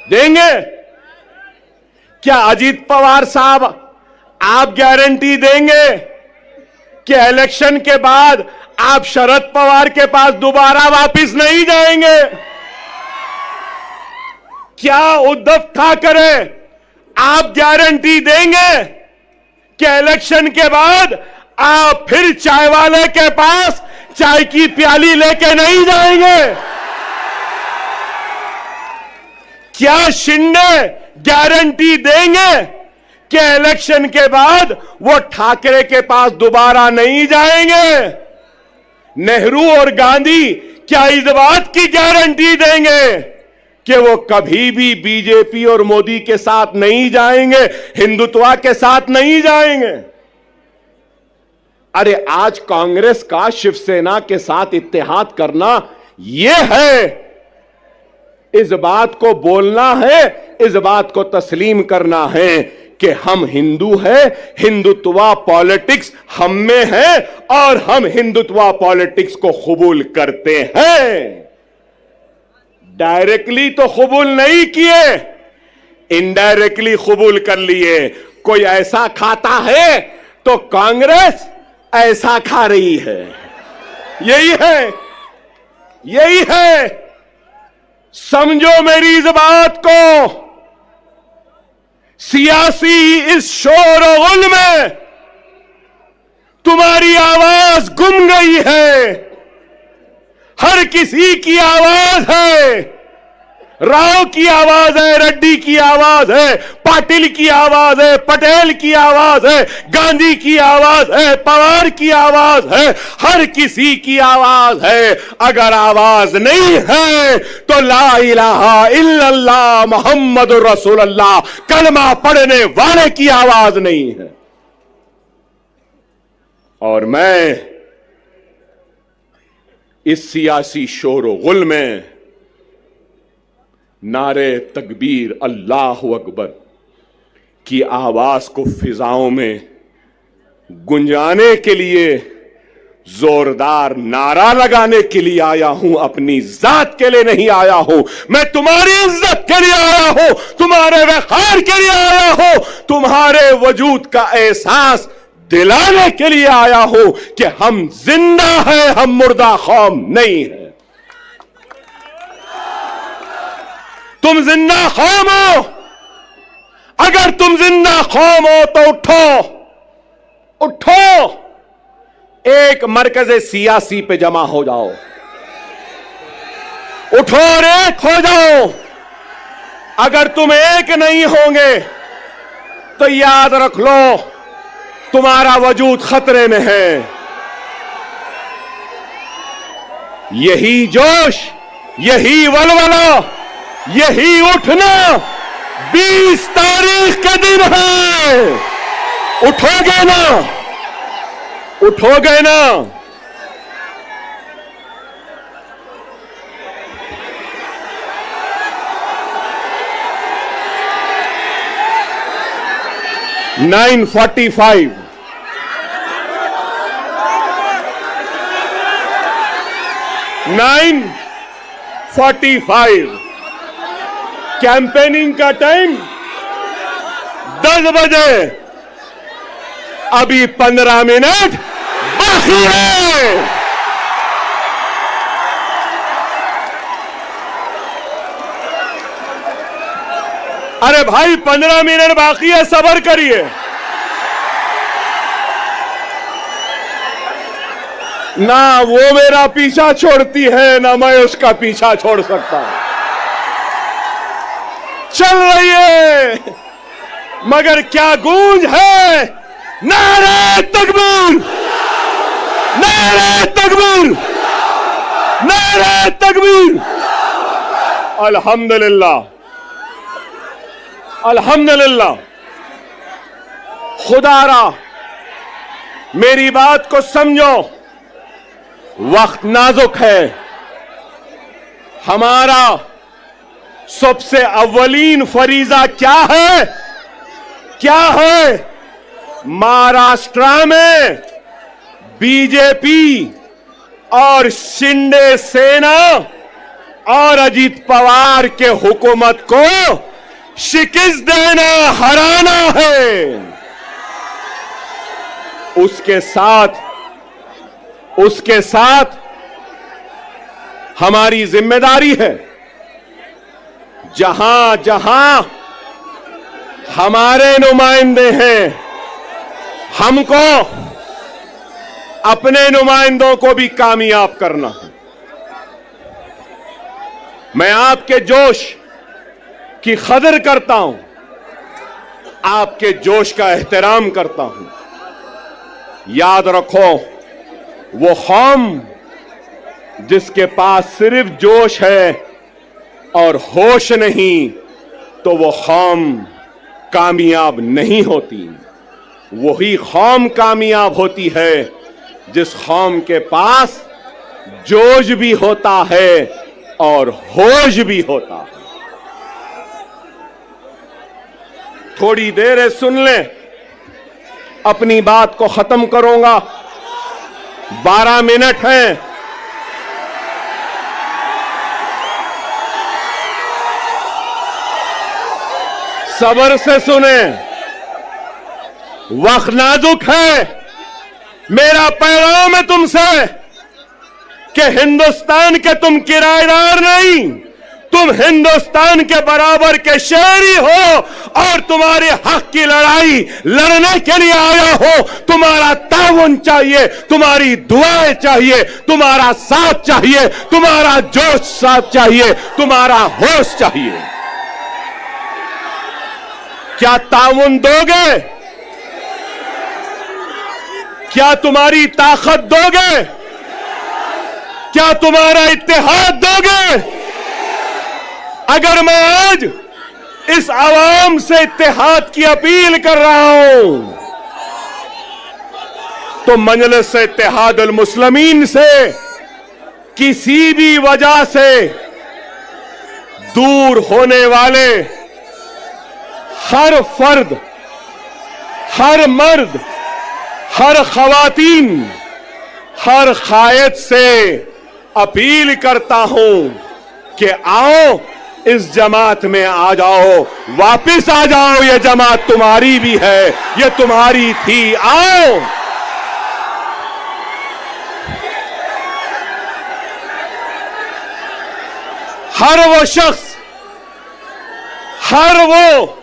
देंगे? क्या अजीत पवार साहब आप गारंटी देंगे कि इलेक्शन के बाद आप शरद पवार के पास दोबारा वापस नहीं जाएंगे? क्या उद्धव ठाकरे आप गारंटी देंगे कि इलेक्शन के बाद आप फिर चाय वाले के पास चाय की प्याली लेके नहीं जाएंगे? क्या शिंदे गारंटी देंगे कि इलेक्शन के बाद वो ठाकरे के पास दोबारा नहीं जाएंगे? नेहरू और गांधी क्या इस बात की गारंटी देंगे कि वो कभी भी बीजेपी और मोदी के साथ नहीं जाएंगे, हिंदुत्व के साथ नहीं जाएंगे। अरे आज कांग्रेस का शिवसेना के साथ इत्तेहाद करना यह है, इस बात को बोलना है, इस बात को तस्लीम करना है कि हम हिंदू हैं, हिंदुत्व पॉलिटिक्स हम में है और हम हिंदुत्व पॉलिटिक्स को कबूल करते हैं। डायरेक्टली तो कबूल नहीं किए, इनडायरेक्टली कबूल कर लिए। कोई ऐसा खाता है तो कांग्रेस ऐसा खा रही है। यही है, यही है। समझो मेरी इस बात को। सियासी इस शोर और गुल में तुम्हारी आवाज गुम गई है। हर किसी की आवाज है, राव की आवाज है, रेड्डी की आवाज है, पाटिल की आवाज है, पटेल की आवाज है, गांधी की आवाज है, पवार की आवाज है, हर किसी की आवाज है। अगर आवाज नहीं है तो ला इलाहा इल्लल्लाह मुहम्मदुर रसूलुल्लाह कलमा पढ़ने वाले की आवाज नहीं है। और मैं इस सियासी शोर गुल में नारे तकबीर अल्लाह अकबर की आवाज को फिजाओं में गुंजाने के लिए, जोरदार नारा लगाने के लिए आया हूं। अपनी जात के लिए नहीं आया हूं, मैं तुम्हारी इज्जत के लिए आया हूं, तुम्हारे वक़ार के लिए आया हूं, तुम्हारे वजूद का एहसास दिलाने के लिए आया हूं कि हम जिंदा हैं, हम मुर्दा कौम नहीं है। तुम जिंदा कौम हो। अगर तुम जिंदा कौम हो तो उठो, उठो, एक मरकज़े सियासी पे जमा हो जाओ। उठो और एक हो जाओ। अगर तुम एक नहीं होंगे तो याद रख लो तुम्हारा वजूद खतरे में है। यही जोश, यही वलवला, यही उठना 20 तारीख का दिन है। उठोगे ना? उठोगे ना? (9:45) 9:45 कैंपेनिंग का टाइम 10 बजे। अभी 15 मिनट बाकी है। अरे भाई 15 मिनट बाकी है, सब्र करिए। ना वो मेरा पीछा छोड़ती है, ना मैं उसका पीछा छोड़ सकता। चल रही है, मगर क्या गूंज है। नारे तकबीर, नारे तकबीर, नारे तकबीर। अल्हम्दुलिल्लाह, अल्हम्दुलिल्लाह। खुदारा मेरी बात को समझो, वक्त नाजुक है। हमारा सबसे अव्वलीन फरीजा क्या है? क्या है? महाराष्ट्र में बीजेपी और शिंदे सेना और अजीत पवार के हुकूमत को शिकस्त देना, हराना है। उसके साथ हमारी जिम्मेदारी है। जहां जहां हमारे नुमाइंदे हैं, हमको अपने नुमाइंदों को भी कामयाब करना है। मैं आपके जोश की कदर करता हूं, आपके जोश का एहतराम करता हूं। याद रखो, वो कौम जिसके पास सिर्फ जोश है, और होश नहीं तो वो कौम कामयाब नहीं होती। वही कौम कामयाब होती है जिस कौम के पास जोश भी होता है और होश भी होता है। थोड़ी देर सुन लें, अपनी बात को खत्म करूंगा। 12 मिनट हैं। सब्र से सुने, वक्त नाजुक है। मेरा पैगाम है तुमसे कि हिंदुस्तान के तुम किराएदार नहीं, तुम हिंदुस्तान के बराबर के शहरी हो और तुम्हारे हक की लड़ाई लड़ने के लिए आया हो। तुम्हारा ताउन चाहिए, तुम्हारी दुआएं चाहिए, तुम्हारा साथ चाहिए, तुम्हारा जोश साथ चाहिए, तुम्हारा होश चाहिए। क्या ताउन दोगे? क्या तुम्हारी ताकत दोगे? क्या तुम्हारा इत्तेहाद दोगे? अगर मैं आज इस आवाम से इत्तेहाद की अपील कर रहा हूं तो मजलिस इत्तेहादुल मुस्लिमीन से किसी भी वजह से दूर होने वाले हर फर्द, हर मर्द, हर खवातीन, हर कायद से अपील करता हूं कि आओ, इस जमात में आ जाओ, वापिस आ जाओ। ये जमात तुम्हारी भी है, ये तुम्हारी थी, आओ। हर वो शख्स, हर वो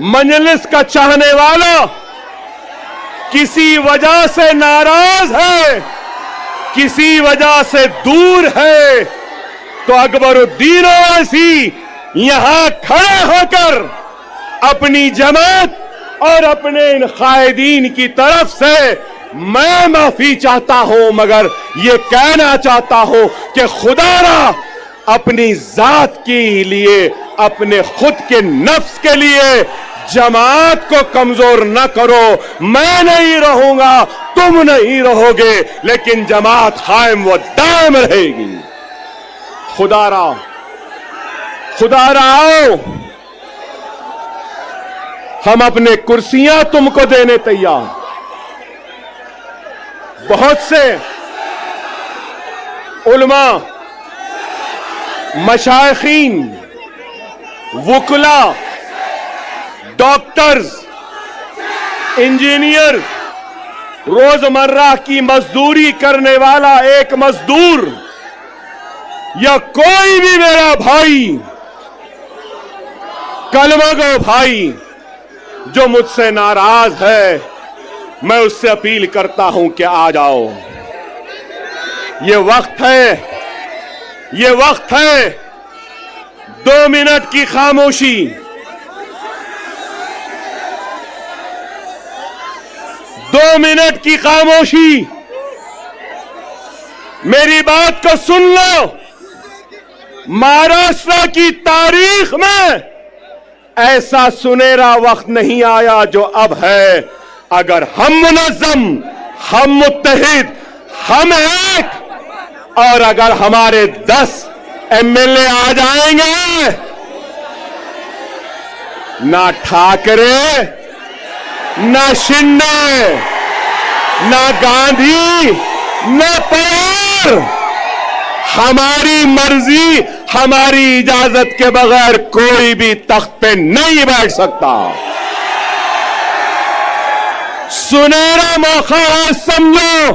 मजलिस का चाहने वाला किसी वजह से नाराज है, किसी वजह से दूर है, तो अकबरुद्दीन ओवैसी यहां खड़े होकर अपनी जमात और अपने इन कायदीन की तरफ से मैं माफी चाहता हूं, मगर ये कहना चाहता हूं कि खुदारा अपनी जात के लिए, अपने खुद के नफ्स के लिए जमात को कमजोर न करो। मैं नहीं रहूंगा, तुम नहीं रहोगे, लेकिन जमात कायम व दायम रहेगी। खुदारा, खुदारा आओ, हम अपने कुर्सियां तुमको देने तैयार। बहुत से उलमा, मशाइखीन, वुकला, डॉक्टर्स, इंजीनियर, रोजमर्रा की मजदूरी करने वाला एक मजदूर या कोई भी मेरा भाई, कलमागो भाई जो मुझसे नाराज है, मैं उससे अपील करता हूं कि आ जाओ। ये वक्त है, ये वक्त है 2 मिनट की खामोशी। 2 मिनट की खामोशी। मेरी बात को सुन लो। महाराष्ट्र की तारीख में ऐसा सुनहरा वक्त नहीं आया जो अब है। अगर हम मुनज़्ज़म, हम मुत्तहिद, हम एक, और अगर हमारे 10 एमएलए आ जाएंगे, ना ठाकरे, ना शिंदे, ना गांधी, ना पवार, हमारी मर्जी, हमारी इजाजत के बगैर कोई भी तख्त पे नहीं बैठ सकता। सुनहरा मौका है, समझो।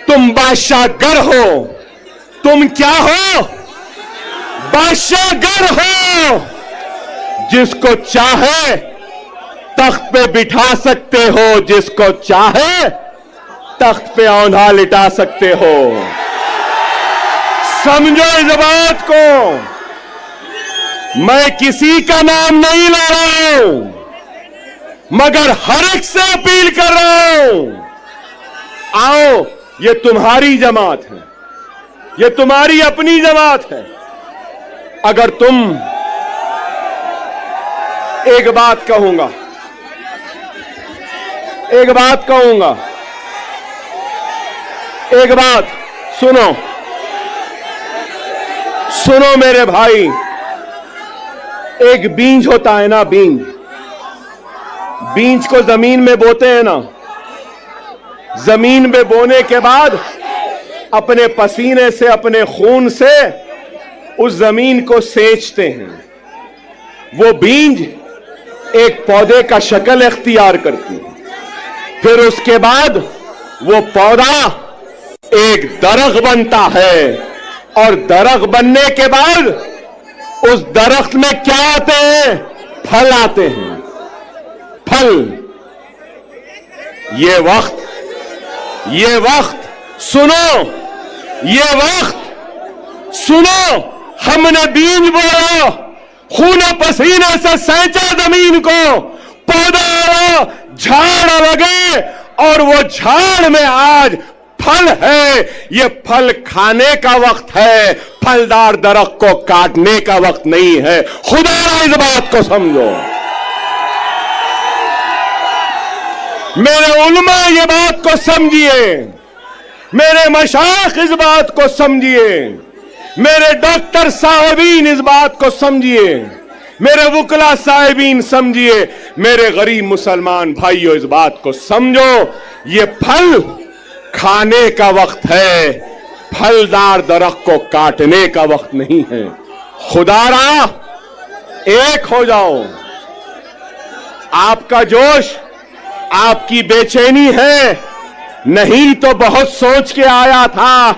तुम बादशाहगर हो। तुम क्या हो? बादशाहगर हो। जिसको चाहे तख्त पे बिठा सकते हो, जिसको चाहे तख्त पे औंधा लिटा सकते हो। समझो इस बात को। मैं किसी का नाम नहीं ले रहा हूं, मगर हर एक से अपील कर रहा हूं, आओ, ये तुम्हारी जमात है, ये तुम्हारी अपनी जमात है। अगर तुम एक बात कहूंगा एक बात सुनो मेरे भाई, एक बीज होता है ना, बीज को जमीन में बोते हैं ना, जमीन में बोने के बाद अपने पसीने से, अपने खून से उस जमीन को सेंचते हैं। वो बीज एक पौधे का शक्ल इख्तियार करती है, फिर उसके बाद वो पौधा एक दरख्त बनता है, और दरख्त बनने के बाद उस दरख्त में क्या आते हैं? फल आते हैं। फल। ये वक्त सुनो, हमने बीज बोया, खून पसीने से सेंचा जमीन को, पौधा आया, झाड़ लगे, और वो झाड़ में आज फल है। ये फल खाने का वक्त है, फलदार दरख्त को काटने का वक्त नहीं है। खुदा इस बात को समझो। मेरे उलमा ये बात को समझिए, मेरे मशाइख इस बात को समझिए, मेरे डॉक्टर साहिबीन इस बात को समझिए, मेरे वुकला साहिबीन समझिए, मेरे गरीब मुसलमान भाइयों इस बात को समझो। ये फल खाने का वक्त है, फलदार दरख्त को काटने का वक्त नहीं है। खुदारा एक हो जाओ। आपका जोश, आपकी बेचैनी है, नहीं तो बहुत सोच के आया था,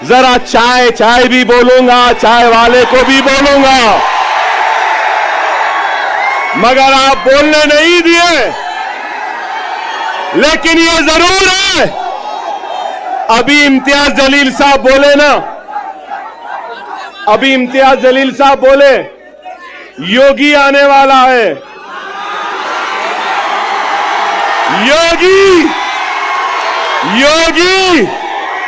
जरा चाय भी बोलूंगा, चाय वाले को भी बोलूंगा, मगर आप बोलने नहीं दिए। लेकिन ये जरूर है, अभी इम्तियाज जलील साहब बोले ना, अभी इम्तियाज जलील साहब बोले योगी आने वाला है। योगी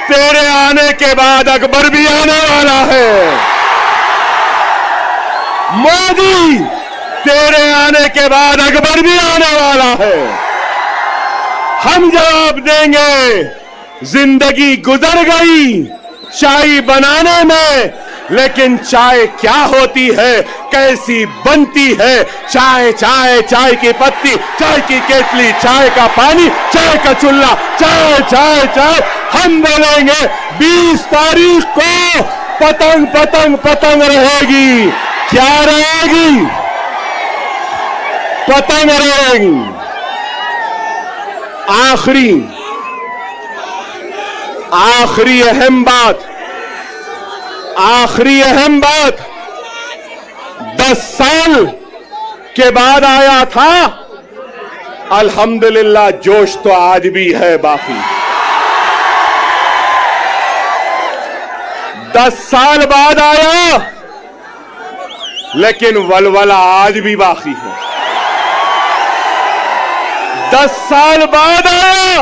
तेरे आने के बाद अकबर भी आने वाला है। मोदी तेरे आने के बाद अकबर भी आने वाला है। हम जवाब देंगे, जिंदगी गुजर गई चाय बनाने में, लेकिन चाय क्या होती है, कैसी बनती है? चाय की पत्ती, चाय की केतली, चाय का पानी, चाय का चूल्हा, चाय। हम बोलेंगे 20 तारीख को पतंग रहेगी। क्या रहेगी? पतंग रहेगी। आखिरी अहम बात 10 साल के बाद आया था, अल्हम्दुलिल्लाह जोश तो आज भी है बाकी। 10 साल बाद आया, लेकिन वलवला आज भी बाकी है। 10 साल बाद आया,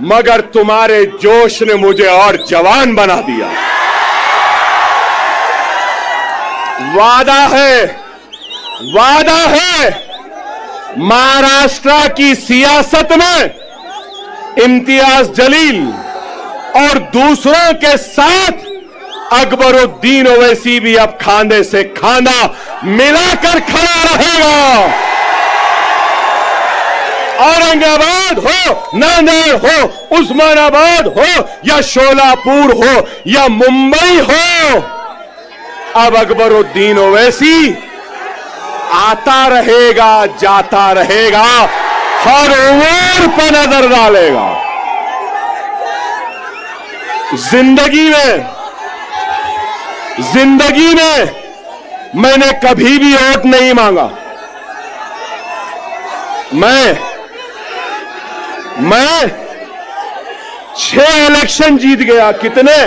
मगर तुम्हारे जोश ने मुझे और जवान बना दिया। वादा है महाराष्ट्र की सियासत में इम्तियाज जलील और दूसरों के साथ अकबरुद्दीन ओवैसी भी अब खांधे से खांधा मिलाकर खड़ा रहेगा। औरंगाबाद हो, नांदेड़ हो, उस्मानाबाद हो, या शोलापुर हो, या मुंबई हो, अब अकबरुद्दीन ओवैसी आता रहेगा, जाता रहेगा, हर ओर पर नजर डालेगा। जिंदगी में मैंने कभी भी वोट नहीं मांगा। मैं 6 इलेक्शन जीत गया। कितने?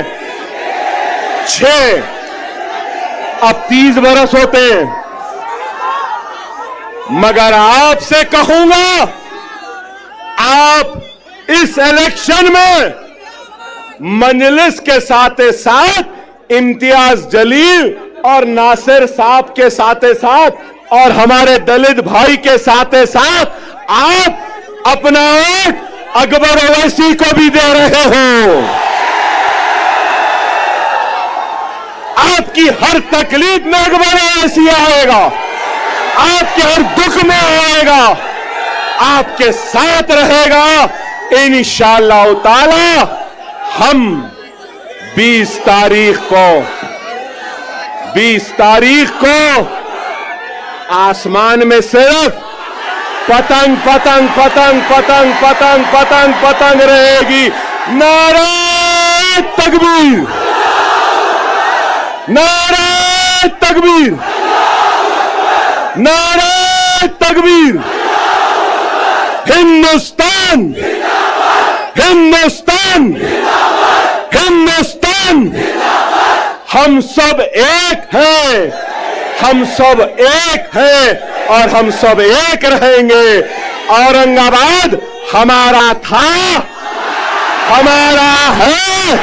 6। अब 30 बरस होते हैं। मगर आपसे कहूंगा, आप इस इलेक्शन में मजलिस के साथ इम्तियाज जलील और नासिर साहब के साथ साथ और हमारे दलित भाई के साथ साथ आप अपना वोट अकबर ओवैसी को भी दे रहे हो। आपकी हर तकलीफ में अकबर ओवैसी आएगा, आपके हर दुख में आएगा, आपके साथ रहेगा इंशाअल्लाह ताला। हम 20 तारीख को आसमान में सिर्फ पतंग पतंग पतंग पतंग पतंग पतंग पतंग रहेगी। नारे तकबीर, नारे तकबीर, नारे तकबीर। हिंदुस्तान, हिंदुस्तान, हिंदुस्तान। हम सब एक हैं, हम सब एक हैं और हम सब एक रहेंगे। औरंगाबाद हमारा था, हमारा है।